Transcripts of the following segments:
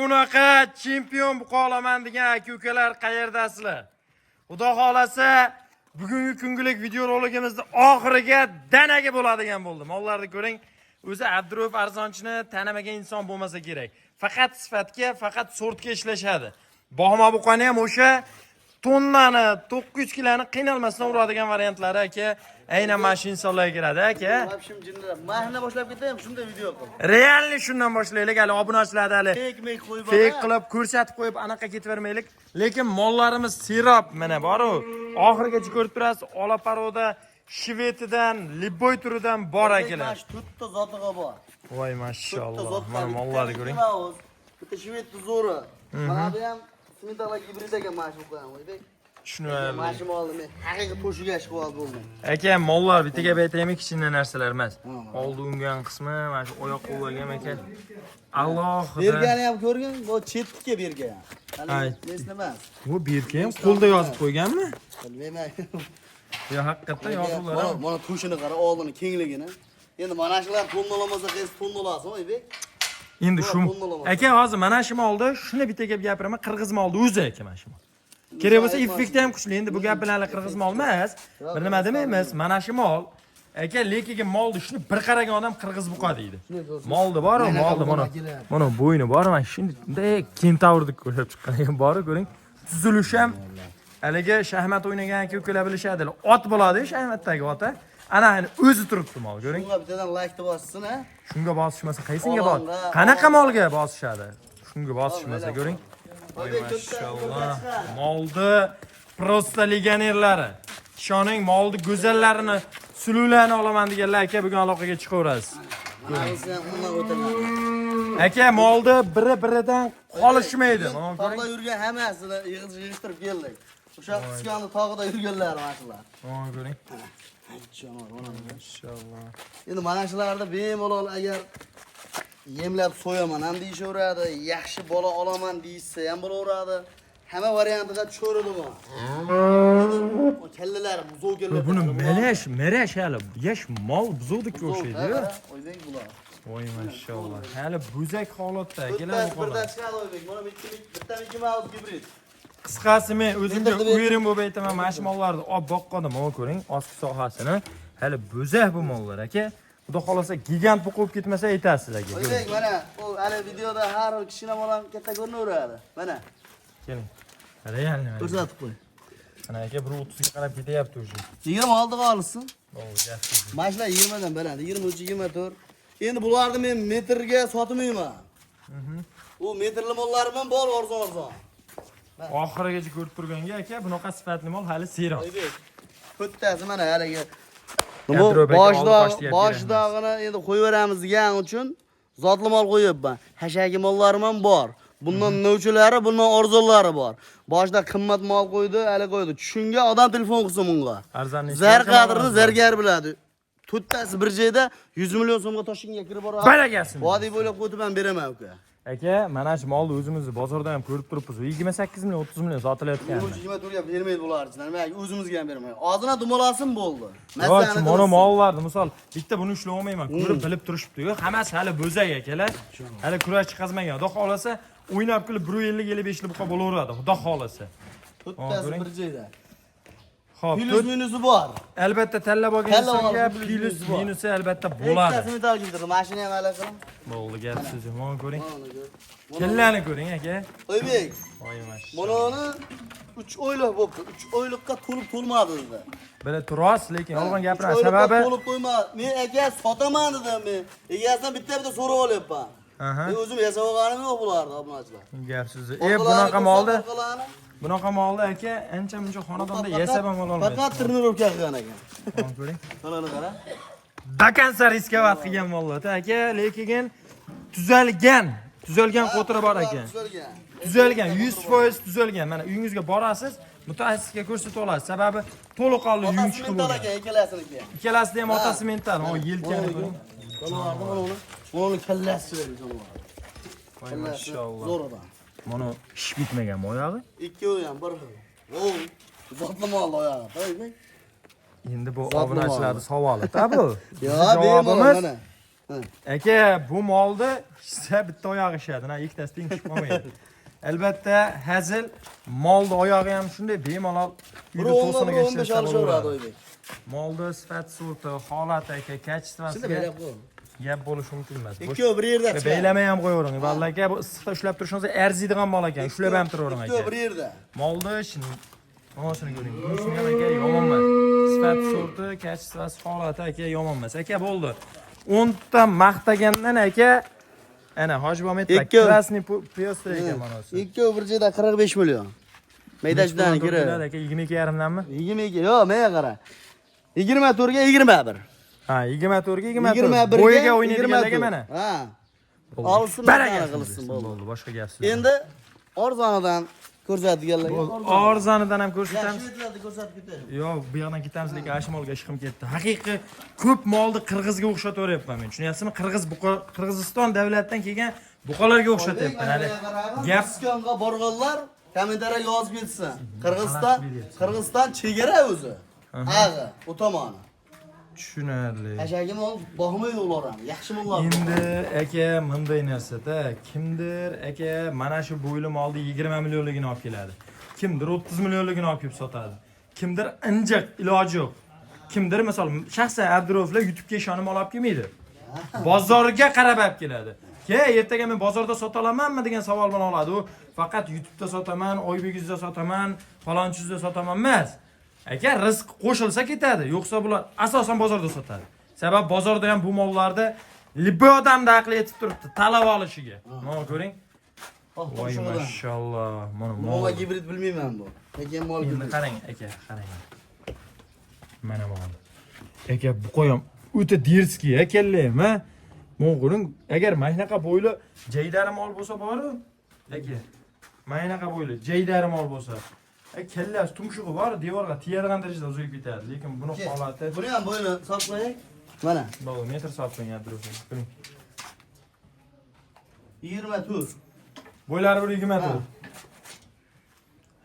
Bunaqa chempion qolaman degan aka-ukalar qayerdasizlar? Xudo xolasa bugungi kungilik video roligimizning oxiriga danaga bo'ladigan bo'ldi. Mollarni ko'ring. O'zi Abdurov arzonchini tanamagan inson bo'lmasa kerak. Faqat sifatga, faqat sortga ishlashadi. Bahoma buqani ham o'sha tonnani, 900 kiloni qiynalmasdan uradigan variantlari aka. Aynan mana shu insonlarga kiradi aka. Mahalla boshlab ketdim, shunda video qil. Realni shundan boshlaylik. Hali obunachilarni hali fake qilib ko'rsatib qo'yib anaqa ketavermaylik. Lekin mollarimiz sirop mana boru. Oxirigacha ko'rib turasiz. Olaparoda Shvetidan, Liboy turidan bor akalar. To'rtta zotiga bor. Voy mashalloh. Mana mollarni ko'ring. Bitta Shvetni zo'ri. Mana bu ham smetala gibridaga mashhur qo'yam, voydek. Tushunarli. Mashhur oldim men. Haqiqiy to'shiga chiqib oldi bo'lmay. Aka, mollar bitiga aytaymi, kichkina narsalar emas. Oldi ungan qismi mana shu oyoq qo'llarga aka. Allohida. Bergani ham ko'rgin, bu chetga bergan. Ay. Eslamas. Bu berka ham qo'lda yozib qo'yganmi? Bilmayman. Yo, haqiqatdan yozuvlar. Mana tushini qara, oldini, kengligini. Endi mana shular tonnolamasa qaysi tonnolasin, voydek. Endi shu aka hozir mana shu molda shuni bitta gap gapiraman, qirg'iz moldi o'zi aka mana shu. Kerak bo'lsa effekti ham kuchli. Endi bu gap bilan qirg'iz mol emas. Bir nima demaymiz, mana shu mol. Aka, lekin moldi shuni bir qaragan odam qirg'iz buqa deydi. Moldi bor-ku, moldi mana. Mana bo'yni bor, mana shunday kentavrdek ko'rib chiqqan ekan, bor ko'ring. Tuzilishi ham haliga shahmat o'ynagan aka-ukalar bilishadi. Ot bo'ladi, shahmatdagi ota. Ana o'zi turibdi mol, ko'ring. Shunga bittadan like deb bossin, ha? Shunga bosishmasa qaysinga bos? Qanaqa molga bosishadi? Shunga bosishmasa ko'ring. Voy mashalloh. Moldi prosta legionerlari. Ishoning, moldi go'zallarini, suluvlarni olaman deganlar aka bugun aloqaga chiqaverasiz. Aka, moldi biri-biridan qolishmaydi. Tog'da yurgan hammasini yig'ishtirib keldik. O'sha qisqani tog'da yurganlar mana shular. Mana ko'ring. Mashalloh. Endi mana shularda bemalol agar yemlab so'yaman ham deyishaveradi, yaxshi bola olaman deysa ham bo'laveradi. Hamma variantida cho'ridi bu. Kallalar buzuq keladi. Buni merash hali yash mol buzuqdek o'xshaydi-ku. Oybek bular. Voy mashalloh. Hali buzak holatda kelar bu Birda chiqadi Oybek. Mana bitta Mickey Mouse gibrid. Qisqasi men o'zimga o'yirim bo'lib aytaman, mana shu mollarni olib boqqandim, mana ko'ring, oski sohasini. Hali bo'zak bu mollar aka. Xudo xolasa gigant bo'lib ketmasa aytasiz aka. Oybek, mana u hali videoda har bir kichkina bolam katta ko'rinaveradi. Mana. Keling. Realni. Ko'rsatib qo'y. Mana aka 1.30 ga qarab ketyapti o'sha. 20 oldiga olsin. Bo'ldi, yaxshi. Mashlar 20 dan baland, 23, 24. Endi bularni men metrga sotmayman. U metrli mollarim ham bor, arzon. Oxirigacha ko'rib turganga aka, bunaqa sifatli mol hali seroq. To'ttasi mana haliga. Boshidog'ini endi qo'yaveramiz degan uchun zotli mol qo'yibman. Hashaki mollarim ham bor. Bundan novchilari, bundan arzonlari bor. Boshida qimmat mol qo'ydi, hali qo'ydi. Shunga odam telefon qilsin bunga. Arzonni zar qadrini zargar biladi. To'ttasi bir joyda 100 million so'mga Toshkentga kirib boradi. Barakasin. Vodiy bo'ylab qo'yib ham beraman uka. Aka, mana shu molni o'zimizni bozorda ham ko'rib turibmiz. 28 million, 30 million sotilayotgan. 24 bermaydi bular ichidan. Men o'zimizga ham beraman. Ozina dumalasin bo'ldi. Yo'q, mana mollarni, misol, bitta buni ushlab olmayman. Ko'rib bilib turishibdi-ku. Hammasi hali bo'zak akalar. Hali kurash chiqazmagan. Xudo xolasa o'ynab kulib 150-55 buqa bo'laveradi. Xudo xolasa. To'ttasi bir joyda. Xo'p, Plus minusi bor. Albatta tanlab olgan insonga plus minusi albatta bo'ladi. Ikkitasi metal keltirdim. Mashina ham hali qilim. Bo'ldi, gap siz. Mana ko'ring. Kellani ko'ring aka. Oybek. Voy mashalloh. Buni 3 oylik bo'pti. 3 oylikqa to'lib to'lmadi dedi. Bila turasiz, lekin yolg'on gapirasiz. Sababi to'lib to'ymadi. Men aka sotaman dedim men. Egasidan bitta so'rab olyapman. Men o'zim yasab olganim yo'q bularni, obunachilar. Gap siz. Bunaqa molni aka ancha-muncha xonadonda yasab ham ola olmaysiz. Faqat trenirovka qilgan ekan. Mana ko'ring. Mana qara. Dakansa riskovat qilgan mollar aka, lekin tuzalgan qotiri bor ekan. Tuzalgan, 100% tuzalgan. Mana uyingizga borasiz, mutaxassisga ko'rsatib olasiz. Sababi to'liqonli yung chiqib bo'lgan. Ikkalasini. Ikkalasida ham otasi mental. O yelkani ko'ring. Mana kallasi zo'r. Voy mashalloh. Zo'r odam. Mana ish bitmagan oyog'i. Ikkovi ham bir xil. O, zotli mol oyog'i. Endi bu obunachilarning savoli-da bu. Yo'q, bemalol mana. Aka bu molni size bitta oyog'i ishadi, ikkitasi teng tushib qolmaydi. Albatta, hazil molni oyog'i ham shunday bemalol uyda to'siniga ishlashadi. Molni sifat surti, holati aka, kачествосiga gap bo'lishi mumkin emas. Ikkovi bir yerda chiqadi. Beylamay ham qo'yavering. Vallahi aka bu issiqda ushlab turishingiz arziydigan mol ekan. Ushlab ham turavering aka. Ikkovi bir yerda. Molni Monosini ko'ring. Bunisi ham aka yomon emas. Sifat surti, kачествоsi, holati aka yomon emas. Aka bo'ldi. 10 ta maqtagandan aka ana Hojibomet krasniy piyosda ekan mana shu. Ikkovi bir joyda 45 million. Maydachidan kerak. Aka 22,5 danmi? 22. Yo'q, menga qara. 24 ga 21. Ha, 24 ga 24. Bo'yiga o'ynaydiganlarga mana. Ha. Olsin, baraka qilsin bo'ldi. Boshqa gap so'z. Endi arzonidan ko'rsatganlarga arzonidan ham ko'rsatamiz. Yaxshi ko'rsatib ketadi. Yo'q, bu yoqdan ketamiz, lekin Ashmolga ishqim ketdi. Haqiqiy ko'p molni Qirg'izga o'xshataveryapman men. Tushunyapsizmi? Qirg'iziston davlatidan kelgan buqalarga o'xshatyapman. Hali gap Qirg'izistonga borganlar kommentariya yozib ketsin. Qirg'iziston chegara o'zi. Ag'i, u tomoni. tushunarli. Hashagi mol boqmaydi ular ham. Yaxshi mollar. Endi aka bunday narsada kimdir aka mana shu bo'yli molni 20 millionligini olib keladi. Kimdir 30 millionligini olib kelib sotadi. Kimdir injiq iloji yo'q. Kimdir misol shaxsan Abdurovlar YouTube'ga ishonib olib kelmaydi. Bozorga qarab olib keladi. Ertaga men bozorda sota olamanmi degan savol bilan oladi. U faqat YouTube'da sotaman, Oybekizda sotaman, falonchizda sotaman emas. Aka rizq qo'shilsa ketadi, yo'qsa bular asosan bozorda sotadi. Sabab bozorda ham bu mollarda libo odamda aqli yetib turibdi talab olishiga. Mana ko'ring. Voy mashalloh. Mana mol gibrid bilmayman bu. Lekin mol endi qarang aka, qarang. Mana mol. Aka bu qo'yam o'ta derskiy ekanlar, ha? Mana ko'ring, agar maynaqa bo'yli jaydari mol bo'lsa bor-ku. Aka. Maynaqa bo'yli jaydari mol bo'lsa kellasi tumshug'i bor, devorga tiyadigan darajada uzayib ketadi. Lekin buni holati buni ham bo'yni solib qo'ying. Mana. Bo'l, metr solib qo'ying atrofini. Ko'ring. 24. Bo'ylari 24.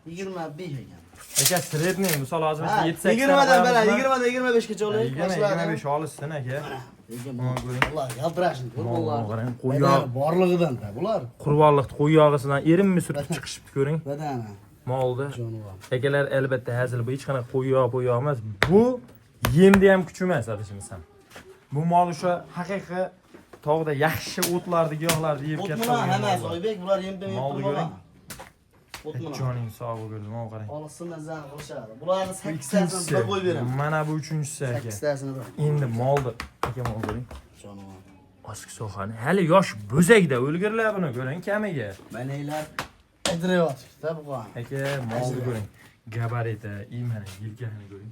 25 ekan. Aka sredniy, misol hozir 7-8 20dan bera, 20dan 25 gacha olaylik. 25 olishsin aka. Mana ko'ring. Alloh gapirashin, ko'ringlar. Qarang, qo'yyoq borligidan-da bular. Qurbonliqni qo'yyog'isidan erinmay surib chiqishibdi, ko'ring. Badana. Moldi. Akalar albatta hazil bu hech qanaqa qo'yyoq emas. Bu yemda ham kuch emas adashimiz ham. Bu mol o'sha haqiqiy tog'da yaxshi o'tlarni, giyohlarni yeb katta bo'lgan. Hammasi Oybek, bular yemda yeb turibdi. O'tmana. Joning sog' bo'ldi, mana qarang. Olsindan zan qilishadi. Bularni 8 tasini bir qo'yib beraman. Mana bu 3-inchisi aka. 8 tasini bir. Endi moldi. Aka mol ko'ring. Jonivor. Oski sohani. Hali yosh bo'zakda o'lgirlar buni, ko'ring kamiga. Manaylar idriyotda bu qo'y. Aka molni ko'ring. Gabariti, mana yelkasini ko'ring.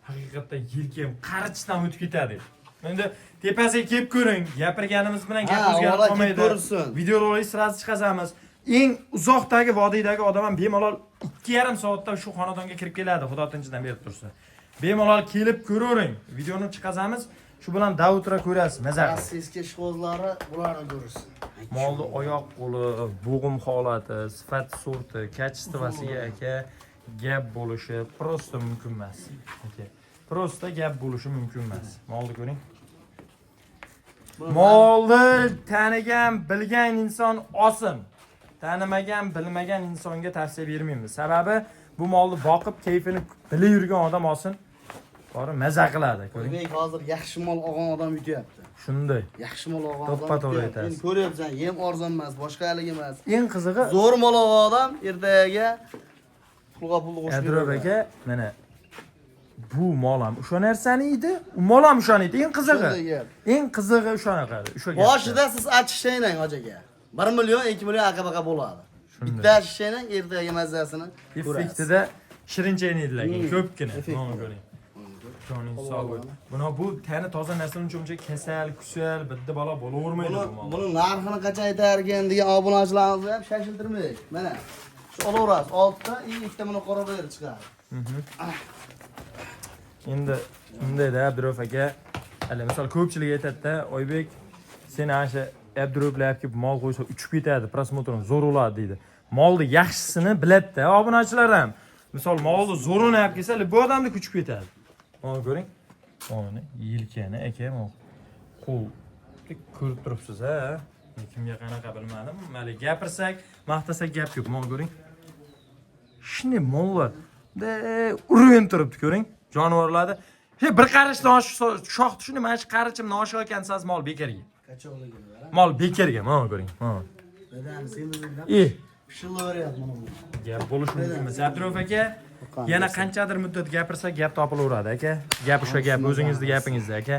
Haqiqatda yelka ham qarichdan o'tib ketadi. Endi tepasiga kelib ko'ring. Gapirganimiz bilan gap o'zgarib qolmaydi. Video rolik sirasi chiqazamiz. Eng uzoqdagi vodiydagi odam ham bemalol 2,5 soatda shu xonadonga kirib keladi, xudo tinchidan berib tursa. Bemalol kelib ko'ravering. Videoni chiqazamiz. Shu bilan davutra ko'rasiz, maza qilib. Rossiyskiy ishqibozlari bularni ko'rsin. Molni oyoq qo'li, bo'g'im holati, sifat surti, kачествосiga aka gap bo'lishi prosta mumkin emas. Aka. Prosta gap bo'lishi mumkin emas. Molni ko'ring. Molni tanigan, bilgan inson olsin. Tanimagan, bilmagan insonga tavsiya bermaymiz. Sababi bu molni boqib, kayfini bilib yurgan odam olsin. Bori maza qiladi, ko'ring. Oybek hozir yaxshi mol olgan odam yutyapti. Shunday. Yaxshi mol olgan To'ppa-to'g'ri odam. aytasiz. Endi ko'ryapsan, yem arzon emas, boshqalik emas. Eng qizig'i zo'r mol olgan odam ertaga pulga pul qo'shib Adrob aka, mana bu mol ham o'sha narsani edi, u mol ham o'shani edi. Eng qizig'i. Eng qizig'i o'shanaqa, o'sha gap. Boshida siz achishlaylang hojaga. 1 million, 2 million aqabaqa bo'ladi. Bitta achishlaylang, ertaga mazasini ko'rasiz. Effektida shirinchayniydi lekin ko'pgina. Mana ko'ring. Joning sog' bo'l. Buni bu tani toza narsa uchun kasal, kusal, bitta bola bo'lavermaydi bu mol. Buni narxini qancha aytar ekan degan obunachilarimizni ham shashiltirmaylik. Mana shu olaverasiz. Oltita, ikkita buni qora berib chiqadi. Endi undayda Abdurov aka, hali misol ko'pchilik aytadi-da, Oybek, sen ana Abdurovlarga mol qo'ysa uchib ketadi, prosmotron zo'r bo'ladi deydi. Molni yaxshisini biladi-da, obunachilar ham. Misol molni zo'rini olib kelsa, bu odamni uchib ketadi. Mana ko'ring. Mana yelkani aka, qo'l ko'rib turibsiz ha. Kimga qanaqa bilmadim. Mayli gapirsak, maqtasak gap yo'q. Mana ko'ring. Shunday mollar de urib turibdi ko'ring. Jonivorlarni bir qarashdan shoh tushuni mana shu qarichimni oshib ekansiz mol bekarga. Mol bekarga, mana ko'ring. Mana. Dadam sen bizdan pishillaveryapti mana bu. Gap bo'lishi mumkin emas. Abdurov aka, yana qanchadir muddat gapirsa gap topilaveradi aka. Gap o'sha gap, o'zingizni gapingizda aka.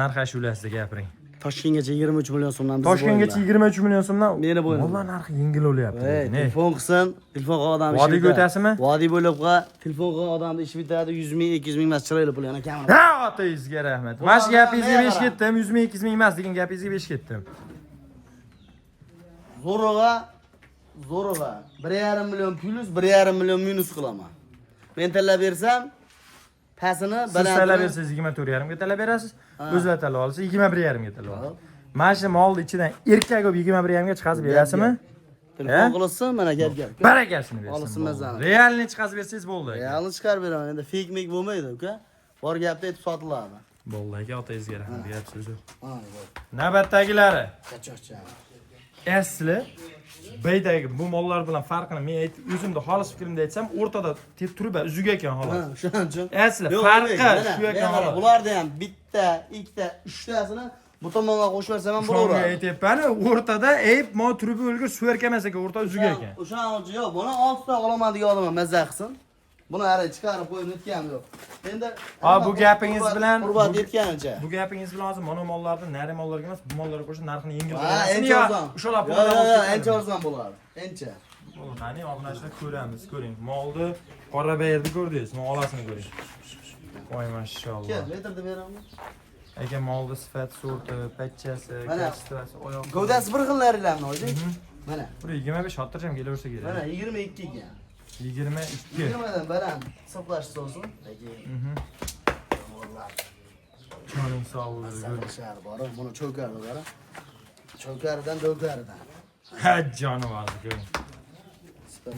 Narxi ulasida gapiring. Toshkentgacha 23 million so'mdan biz Toshkentgacha 23 million so'mdan meni bo'yim. mollar narxi yengil o'lyapti. Telefon qilsin, telefon qilgan odam ishi Vodiyga o'tasizmi? Vodiy bo'lib qa, telefon qilgan odamni ishi bitadi, 100 ming, 200 ming emas, chiroyli pul yana kamroq. Ha, otangizga rahmat. Mana shu gapingizga besh ketdim, 100 ming, 200 ming emas degan gapingizga besh ketdim. Zo'rg'a 1,5 million plus, 1,5 million minus qilaman. Men tanlab bersam, pasini Siz talab bersangiz 24,5 ga talab berasiz. O'zlar talab olsa 21,5 ga talab olasiz. Mana shu molni ichidan erkak bo'lib 21,5 ga chiqazib berasizmi? Telefon qilsin, mana gap. Barakasini bersin. Olsin mazani. Realni chiqazib bersangiz bo'ldi. Realni chiqarib beraman. Endi fake mek bo'lmaydi, uka. Bor gapni aytib sotiladi. Bo'ldi aka, otangizga rahmat gap so'zi. Ha, Navbatdagilari. qachon. Asli baydagi bu mollar bilan farqini men o'zimda xolis fikrimda aytsam, o'rtada turib uzuga ekan xolos. Ha, shuning uchun. Asli farqi shu ekan xolos. Bularda ham bitta, ikkita, uchtasini bu tomonga qo'shib bersam ham Shunga bo'laveradi. aytyapman, o'rtada mo turib o'lgur suverka emas ekan, o'rta uzuga ekan. O'shaning uchun yo'q, buni 6 ta olaman degan odam mazza qilsin. Buni hali chiqarib qo'yib o'tganim yo'q. Endi bu gapingiz bilan qurbat yetganicha. Bu gapingiz bilan hozir mana mollarni nari mollarga emas, bu mollarga qo'shib narxini yengil Ha, qo'yasizmi encha yo? arzon. O'shalar Encha arzon bo'ladi. Encha. Qani obunachilar ko'ramiz, ko'ring. Molni qora bayirni ko'rdingiz, men olasini ko'ring. Voy mashalloh. Kel, metrda beraman. Aka molni sifat, sorti, pachchasi, kastasi, oyoq. Gavdasi bir xillarilarni o'ydi. Mana. Buni 25 xotirjam kelaversa kerak. Mana 22 ekan. 22. 20dan baland hisoblashsa olsin. Joning sog' bo'lsin. Shahar bor, buni cho'kardi bor. Cho'karidan do'karidan. Ha, jonivorni ko'ring.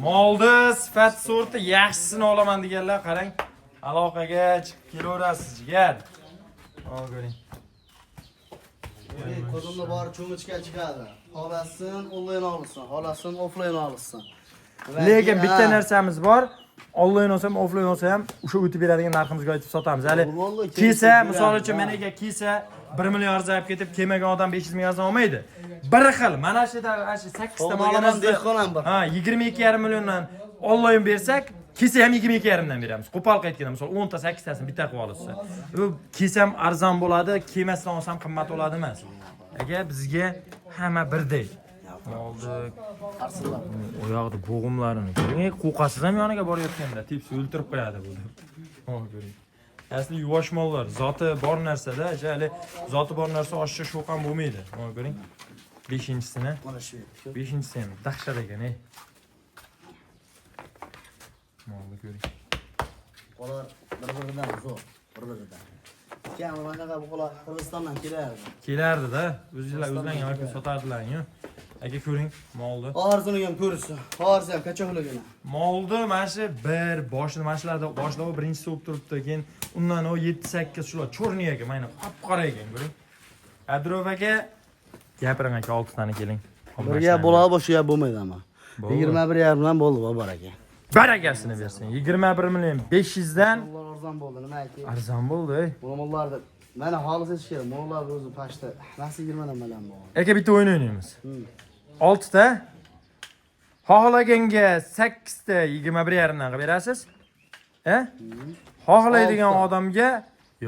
Molni sifat, sorti yaxshisini olaman deganlar, qarang. Aloqaga chiqib kelaverasiz, jigar. Mana ko'ring. Qo'zimda bor cho'michga chiqadi. Xolasin onlayn olsin, xolasin offlayn olsin. Lekin bitta narsamiz bor. Onlayn olsam, offlayn olsa ham o'sha o'tib beradigan narximizga aytib sotamiz. Hali kelsa, misol uchun meniga kelsa 1 million arzab ketib, kelmagan odam 500 ming arzon olmaydi. Bir xil. Mana shu 8 ta molimizda ha 22,5 milliondan onlayn bersak, kelsa ham 22,5 dan beramiz. Qo'pol qaytganda misol 10 ta 8 tasini bitta qilib olsa. Bu kelsam arzon bo'ladi, kelmasdan olsam qimmat bo'ladi emas. Agar bizga hamma birdek. Oldi. O yoqda bo'g'imlarini ko'ring, qo'qasiz ham yoniga borayotganda tepsi o'ltirib qo'yadi bu deb. Mana ko'ring. Asli yuvosh mollar, zoti bor narsada, hali zoti bor narsa oshcha sho'qan bo'lmaydi. Mana ko'ring. 5-chisini. Mana shu. 5-chisi ham dahshat ekan, ey. Mana ko'ring. Qolar bir-biridan zo'r, bir-biridan. Kameraga bu qolar Qirg'izistondan kelardi. Kelardi-da, o'zlaring yoki sotardilar-ku. Aka ko'ring, molni. Arzini ham ko'rsin. Hozir ham kachoqligini. Molni mana shu bir boshida mana shularda boshida u birinchisi bo'lib turibdi, keyin undan o 7-8 shular cho'rni ekan, mana qop-qora ekan, ko'ring. Abdurov aka, gapiring aka 6 tani keling. Birga bo'ladi, boshqa bo'lmaydi ama. 21,5 bilan bo'ldi, bor aka. Barakasini bersin. 21 million 500 dan Arzon bo'ldi, nima aytay? arzon bo'ldi, ey. Bu mollarni mana xolis etish kerak. Mollar o'zi pashta. Nasıl 20 dan bilan bu? Aka bitta o'yin o'ynaymiz. 6 ta. Xohlaganga 8 ta 21,5 dan qilib berasiz. Xohlaydigan odamga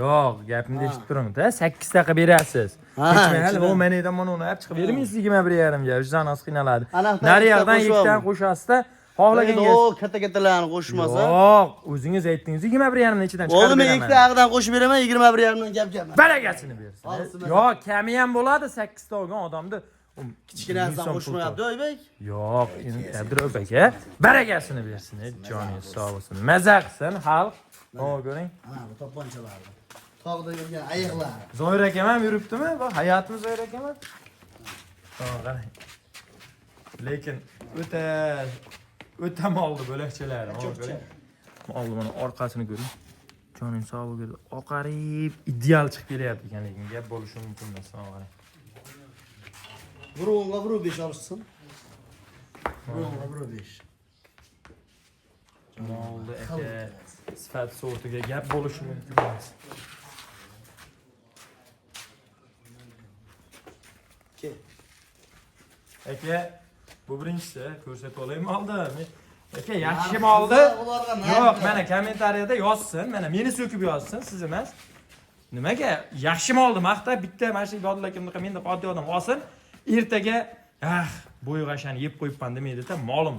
yo'q, gapimni eshitib turing-da, 8 ta qilib berasiz. Hechmayli, u mendan mana uni olib chiqib bermaysiz 21,5 ga, vicdan os qiynaladi. Nariyog'dan 2 ta qo'shasizda, xohlaganga o katta-kattalarni qo'shmasa. Yo'q, o'zingiz aytdingiz 21,5 dan ichidan chiqarib beraman. Oldimi 2 ta ag'dan qo'shib beraman, 21,5 dan gap. Barakasini bersin. Yo'q, kami ham bo'ladi 8 ta olgan odamni. Kichkinasidan qo'shmayapti, Oybek. Yo'q, endi Abdurov aka, barakasini bersin, joningiz sog' bo'lsin. Maza qilsin xalq. Mana ko'ring. Ana bu to'pponchalarni. Tog'da yurgan ayiqlar. Zoir akam ham yuribdimi? Bu hayotimiz Zoir akam. Qarang. Lekin o'ta moldi bo'lakchalari, mana ko'ring. Molni mana orqasini ko'ring. Joningiz sog' bo'lsin. Oqarib ideal chiqib kelyapti ekan, lekin gap bo'lishi mumkin emas, mana qarang. Bir 10'ga bir 5 alışsın. Bir 10'ga bir 5. Moldi aka sifat sortiga gap bo'lishi mumkin emas. Ke. Aka bu birinchisi ko'rsatib olaymi oldi? Aka yaxshi moldi. Yo'q, mana kommentariyada yozsin, mana meni so'kib yozsin, siz emas. Nimaga yaxshi moldi maqtab bitta mana shu Ibodul akamga menda oddiy odam olsin, ertaga bo'yi g'ashani yeb qo'yibman demaydi-da, molim.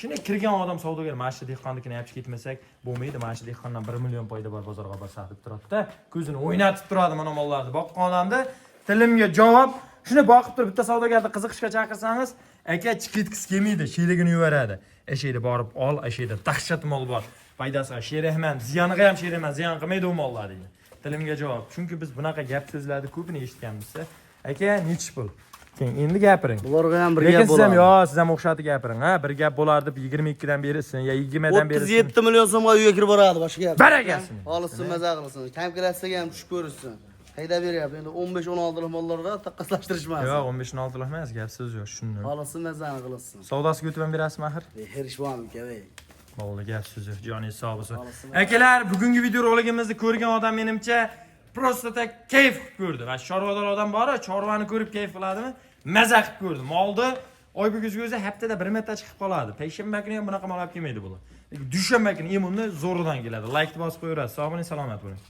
Shuni kirgan odam savdogar mana shu dehqonnikini yapib ketmasak bo'lmaydi. Mana shu dehqondan 1 million foyda bor bozorga borsa deb turadi-da. Ko'zini o'ynatib turadi mana mollarni. Boqqan odamda tilimga javob. Shuni boqib turib bitta savdogarni qiziqishga chaqirsangiz, aka chiqitgisi kelmaydi, sherigini yuvaradi. Eshikda borib ol, eshikda dahshat mol bor. Foydasiga sherahman, ziyoniga ham sherahman, ziyon qilmaydi u mollar deydi. Tilimga javob. Chunki biz bunaqa gap so'zlarni ko'pini eshitganmiz-da. Aka, nechchi pul? Keyin endi gapiring. Bularga ham bir Lekin gap siz ham bo'ladi. siz ham o'xshatib gapiring, ha? Bir gap bo'lar deb 22 dan berisin, yo 20 dan berisin. 37 million so'mga uyga kirib boradi, boshqa gap. Barakasin. Olsin, maza qilsin. Kamkirasiga ham tushib ko'rsin. Qayda beryapti? Endi 15-16 lik mollarga taqqaslashtirishmas. Yo'q, 15-16 emas, gap so'z yo'q, tushundim. Olsin, mazani qilsin. Savdosiga o'tib ham berasizmi axir? Herishvam aka-ey. Bo'ldi, gap so'z yo'q, joningiz sog' bo'lsin. Akalar, bugungi video roligimizni ko'rgan odam menimcha prosta tak kayf ko'rdi. Va chorvador odam bor, chorvani ko'rib kayf qiladimi? Maza qilib ko'rdi. Molni oybekizga o'zi haftada 1 marta chiqib qoladi. Payshanba kuni ham bunaqa mol olib kelmaydi bular. Lekin dushanba kuni imonni zo'ridan keladi. Like bosib qo'yaverasiz. Sog' bo'ling, salomat bo'ling.